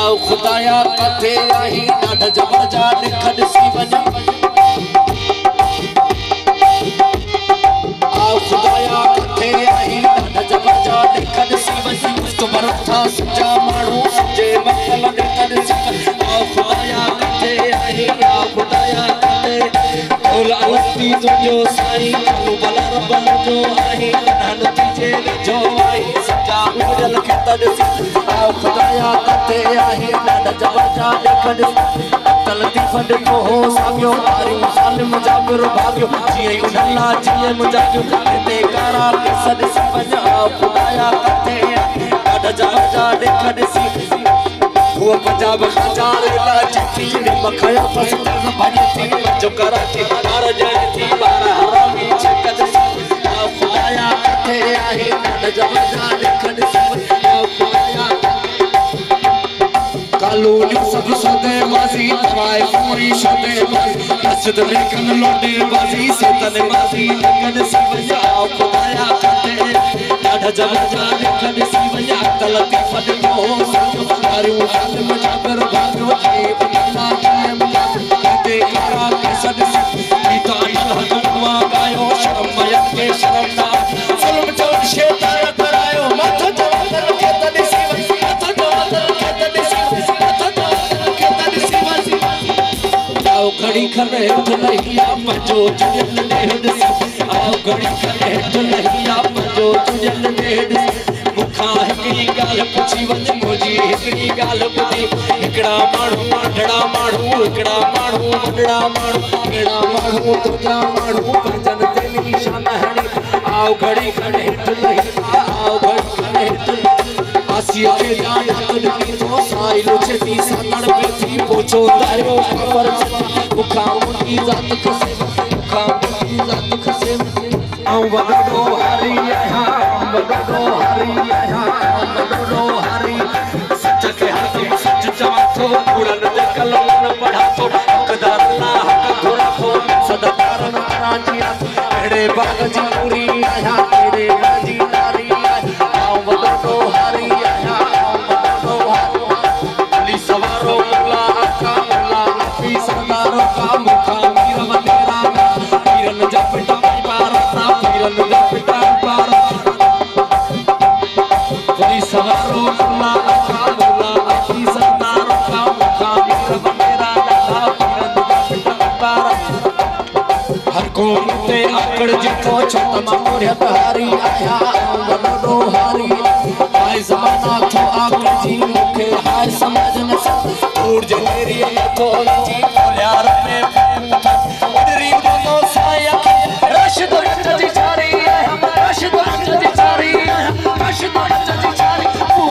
आओ खुदाया कथे आही ॾाढा जबरजा ॾिख ॾिसी वञो आओ खुदाया कथे आही ॾाढा जबरजा ॾिख ॾिसी वञो तो बरथा सच्चा माण्हू जे मखल ॾिख ॾिसी आओ खुदाया कथे आही आओ खुदाया कथे ओला अलती तुंहिंजो साईं कालू भला रब जो आही नतीजे जो आई सच्चा उजल खे ॾिसी आओ खुदाया कथे आही ॾाढा जबरजा ॾिख ॾिसी लतीफ़ ॾिठो हो साॻियो वारियूं ज़ालिम जाबिर भाॻियो जीअं ई उॾला जीअं मुंहिंजो हिते कारा केस ॾिसी वञ आओ खुदाया कथे ॾाढा जबरजा ॾिख ॾिसी वो पंजाब खजारे ला चिट्ठी मखया फस भाॼी थी जो कराची हार जण थी बार हरामी छक ॾिसी आओ खुदाया कथे आहे ॾाढा जबरजा ॾिख ॾिसी आओ खुदाया कालूनी सब सदे बाजी तवाए पूरी शदे बाजी मस्जिद लेकिन लोडे बाजी सेतन बाजी लगन सी आओ खुदाया कथे ॾाढा जबरजा ॾिख ॾिसी वञा लतीफ़ ॾिठो हो सारियूं ज़ालिम जाबिर भाॻियो जे बदला कीअं मिला हिते कारा केस ॾिसी गीता अनल हक़ दुआ ॻायो शर्म मयत खे शर्म ना ज़ुल्म जो शैतान करायो मथ जवादर खे त ॾिसी मथ जवादर खे त ॾिसी आओ घड़ी खन हेठ लहिया पंहिंजो तुझल ॾेह ॾिसी आओ घड़ी खन हेठ लहिया पंहिंजो तुझल ॾेह ॾिसी मूंखां हिकिड़ी ॻाल्हि पुछी वञ मुंहिंजी हिकिड़ी ॻाल्हि ॿुधी हिकिड़ा माण्हू नंढड़ा माण्हू हिकिड़ा माण्हू वॾड़ा माण्हू अहिड़ा माण्हू तुंहिंजा माण्हू पंहिंजनि ते निशान हणी आओ घड़ी खन हेठ लहिया आओ घड़ी खन हेठ आसिया खे यादि ॾिनी तो साई लुचती सातड़ पे थी पोछो दारियो खबर मुखा मुंहिंजी ज़ात खसे मुखा मुंहिंजी ज़ात खसे आऊं वॾो हारी आहियां वॾो हारी आहियां वॾो हारी सच खे हरदम सच चवां थो कूड़न ते कलम पढ़ा थो हक़दार अल्लाह हक़ घुरा थो सदाकार कराची अहिड़े बाग जी पूरी आहियां अहिड़े राजी नारी आहियां आऊं वॾो हारी सवारो मुला आका मुला पी सरदारो का मुखा मीर वडेरा पीरन जा पिटा पारा पीरन जा पिटा पारा वरी सवारो मुला आका मुला पी सरदारो का मुखा मीर वडेरा पीरन जा पिटा पारा हर को ते आकड़ जितो छत मारियत हारी आया वडो हारी आए जमाना थो आकड़ जी मुखे हाय समझ न दूर जनेरी तो जी यार में